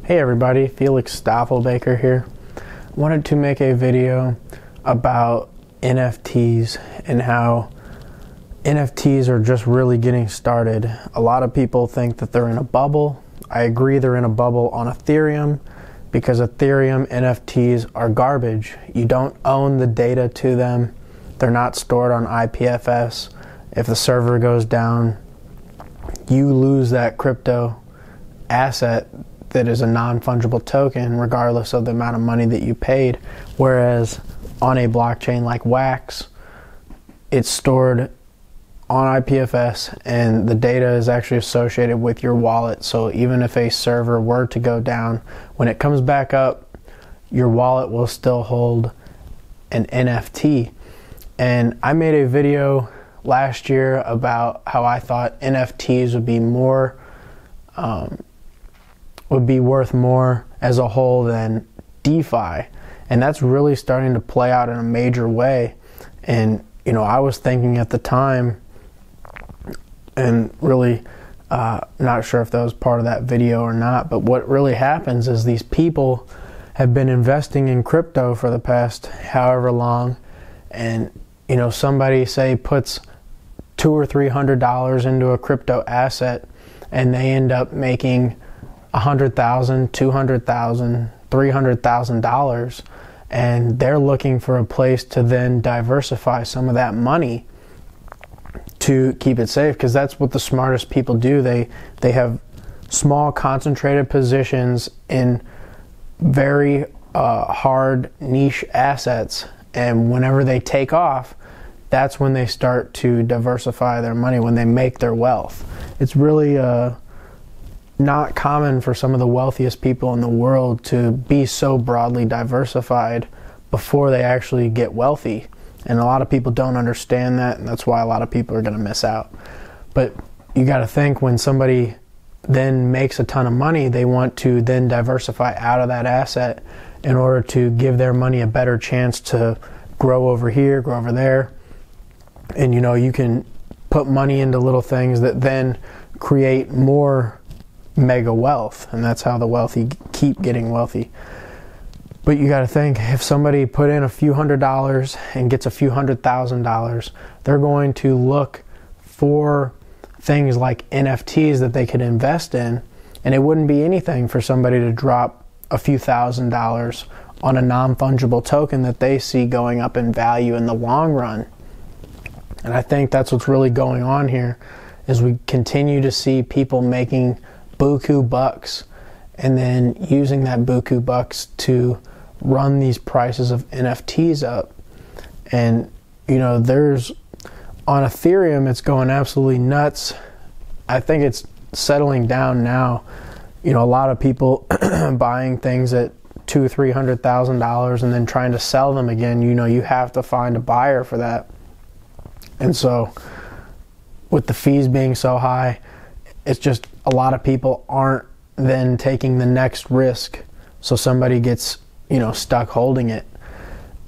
Hey everybody, Felix Staffelbaker here. Wanted to make a video about NFTs and how NFTs are just really getting started. A lot of people think that they're in a bubble. I agree they're in a bubble on Ethereum because Ethereum NFTs are garbage. You don't own the data to them. They're not stored on IPFS. If the server goes down, you lose that crypto asset that is a non-fungible token regardless of the amount of money that you paid, whereas on a blockchain like Wax, it's stored on IPFS and the data is actually associated with your wallet. So even if a server were to go down, when it comes back up, your wallet will still hold an NFT. And I made a video last year about how I thought NFTs would be worth more as a whole than DeFi, and that's really starting to play out in a major way. And I was thinking at the time, and really not sure if that was part of that video or not, but what really happens is these people have been investing in crypto for the past however long, and somebody say puts $200 or $300 into a crypto asset and they end up making $100,000, $200,000, $300,000, and they're looking for a place to then diversify some of that money to keep it safe, because that's what the smartest people do. They have small concentrated positions in very hard niche assets, and whenever they take off, that's when they start to diversify their money, when they make their wealth. It's really not common for some of the wealthiest people in the world to be so broadly diversified before they actually get wealthy. And a lot of people don't understand that, and that's why a lot of people are going to miss out. But you got to think, when somebody then makes a ton of money, they want to then diversify out of that asset in order to give their money a better chance to grow over here, grow over there. And you can put money into little things that then create more mega wealth, and that's how the wealthy keep getting wealthy. But you got to think, if somebody put in a few $100s and gets a few $100,000, they're going to look for things like NFTs that they could invest in, and it wouldn't be anything for somebody to drop a few $1,000s on a non-fungible token that they see going up in value in the long run. And I think that's what's really going on here, is we continue to see people making buku bucks and then using that buku bucks to run these prices of NFTs up. And there's on Ethereum, it's going absolutely nuts. I think it's settling down now. A lot of people buying things at $200,000-$300,000 and then trying to sell them again. You have to find a buyer for that. And so with the fees being so high, it's just a lot of people aren't then taking the next risk, so somebody gets stuck holding it.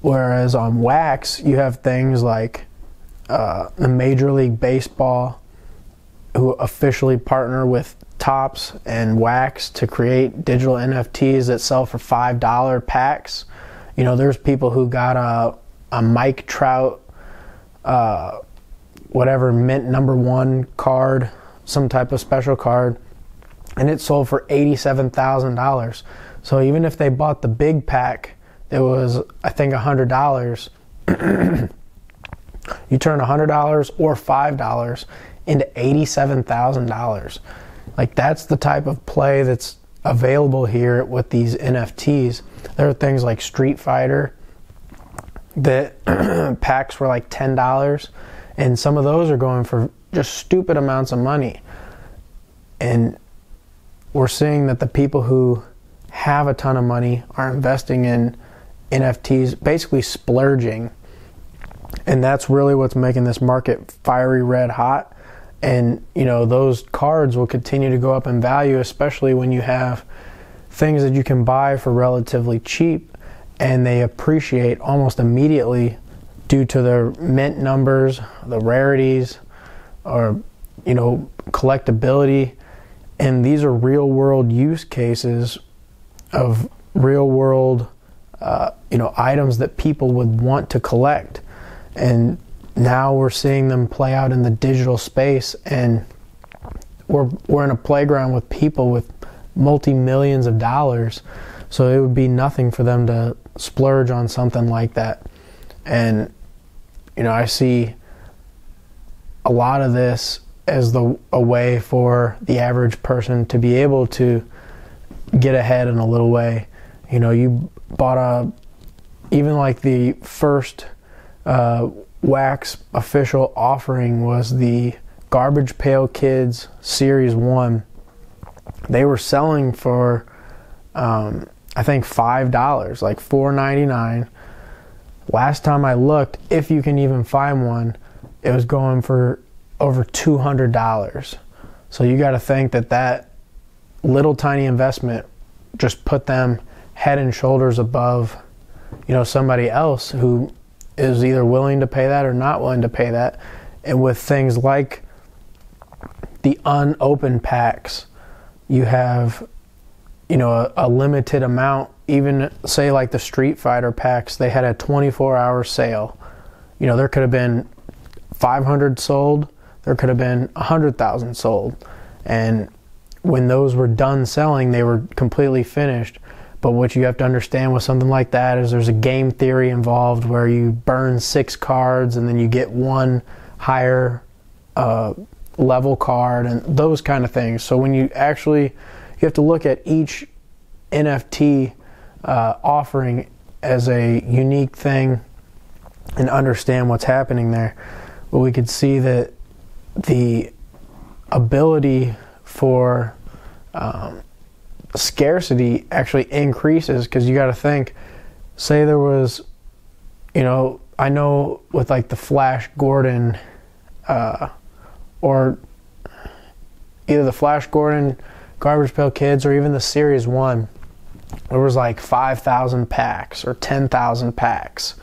Whereas on Wax, you have things like the Major League Baseball, who officially partner with Topps and Wax to create digital NFTs that sell for $5 packs. There's people who got a Mike Trout whatever mint #1 card, some type of special card, and it sold for $87,000. So even if they bought the big pack, it was, I think, $100. You turn $100 or $5 into $87,000. Like, that's the type of play that's available here with these NFTs. There are things like Street Fighter that packs were like $10, and some of those are going for just stupid amounts of money. And we're seeing that the people who have a ton of money are investing in NFTs, basically splurging. And that's really what's making this market fiery red hot. And those cards will continue to go up in value, especially when you have things that you can buy for relatively cheap and they appreciate almost immediately due to their mint numbers, the rarities, or collectability. And these are real world use cases of real world, items that people would want to collect. And now we're seeing them play out in the digital space, and we're in a playground with people with multi-millions of dollars. So it would be nothing for them to splurge on something like that. And, I see a lot of this as a way for the average person to be able to get ahead in a little way. You bought even like the first Wax official offering was the Garbage Pail Kids Series 1. They were selling for, I think $5, like $4.99. Last time I looked, if you can even find one, it was going for over $200. So you got to think that little tiny investment just put them head and shoulders above, somebody else who is either willing to pay that or not willing to pay that. And with things like the unopened packs, you have, a limited amount. Even say like the Street Fighter packs, they had a 24-hour sale. There could have been 500 sold, there could have been 100,000 sold. And when those were done selling, they were completely finished. But what you have to understand with something like that is there's a game theory involved where you burn 6 cards and then you get one higher level card and those kind of things. So when you have to look at each NFT offering as a unique thing and understand what's happening there. But we could see that the ability for scarcity actually increases, because you got to think, say there was, I know with like the Flash Gordon or either the Flash Gordon Garbage Pail Kids or even the Series 1, there was like 5,000 packs or 10,000 packs.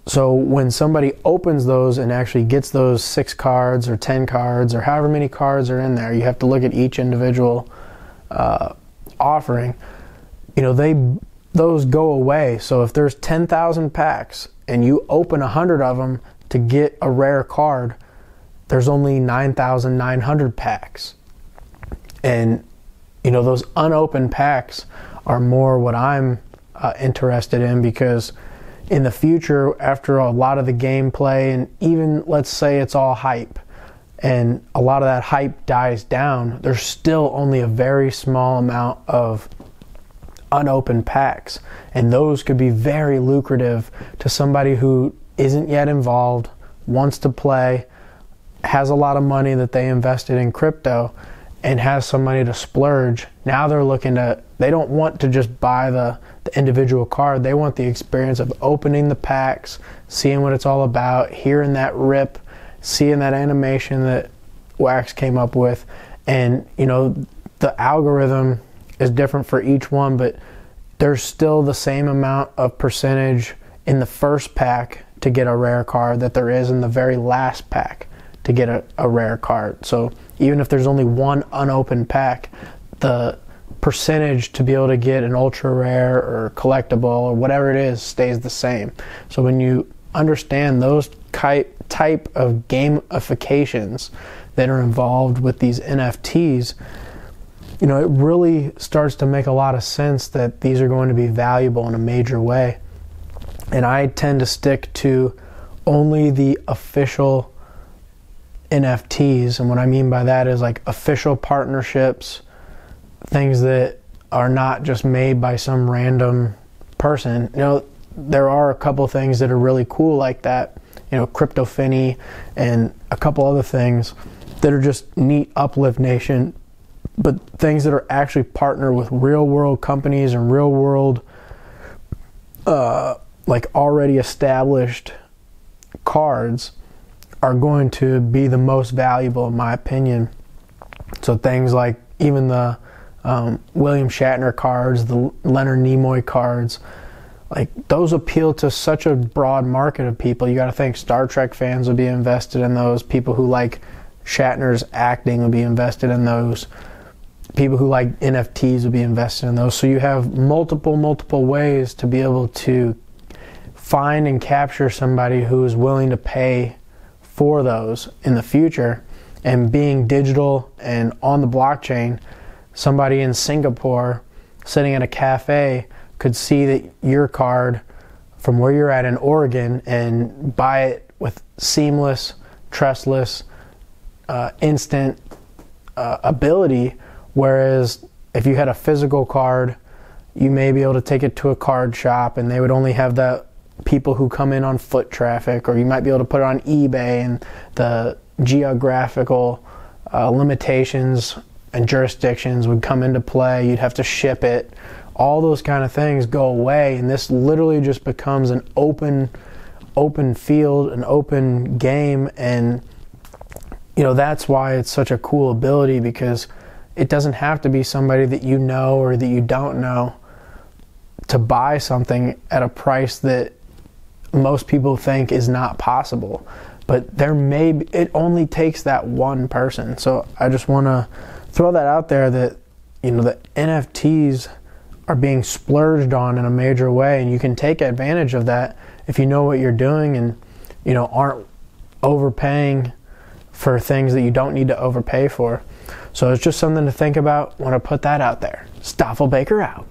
So when somebody opens those and actually gets those 6 cards or 10 cards or however many cards are in there, you have to look at each individual offering. Those go away. So if there's 10,000 packs and you open 100 of them to get a rare card, there's only 9,900 packs. And those unopened packs are more what I'm interested in, because in the future, after a lot of the gameplay, and even let's say it's all hype, and a lot of that hype dies down, there's still only a very small amount of unopened packs, and those could be very lucrative to somebody who isn't yet involved, wants to play, has a lot of money that they invested in crypto, and has some money to splurge. Now they don't want to just buy the individual card. They want the experience of opening the packs, seeing what it's all about, hearing that rip, seeing that animation that Wax came up with. And, the algorithm is different for each one, but there's still the same amount of percentage in the first pack to get a rare card that there is in the very last pack to get a rare card. So even if there's only one unopened pack, the percentage to be able to get an ultra rare or collectible or whatever it is stays the same. So when you understand those type of gamifications that are involved with these NFTs, it really starts to make a lot of sense that these are going to be valuable in a major way. And I tend to stick to only the official NFTs, and what I mean by that is like official partnerships, things that are not just made by some random person. There are a couple things that are really cool like that, Crypto Finny and a couple other things that are just neat Uplift Nation, but things that are actually partner with real world companies and real world like already established cards are going to be the most valuable, in my opinion. So things like even the William Shatner cards, the Leonard Nimoy cards, like those appeal to such a broad market of people. You got to think Star Trek fans will be invested in those. People who like Shatner's acting will be invested in those. people who like NFTs will be invested in those. So you have multiple ways to be able to find and capture somebody who is willing to pay for those in the future. And being digital and on the blockchain, somebody in Singapore sitting at a cafe could see that your card from where you're at in Oregon and buy it with seamless, trustless, instant ability. Whereas if you had a physical card, you may be able to take it to a card shop and they would only have the people who come in on foot traffic, or you might be able to put it on eBay and the geographical limitations and jurisdictions would come into play. You'd have to ship it. All those kind of things go away, and this literally just becomes an open field, an open game. And that's why it's such a cool ability, because it doesn't have to be somebody that you know or that you don't know to buy something at a price that most people think is not possible. But it only takes that one person. So I just want to throw that out there, that the NFTs are being splurged on in a major way, and you can take advantage of that if you know what you're doing and aren't overpaying for things that you don't need to overpay for. So it's just something to think about. Want to put that out there. Stoffel Baker out.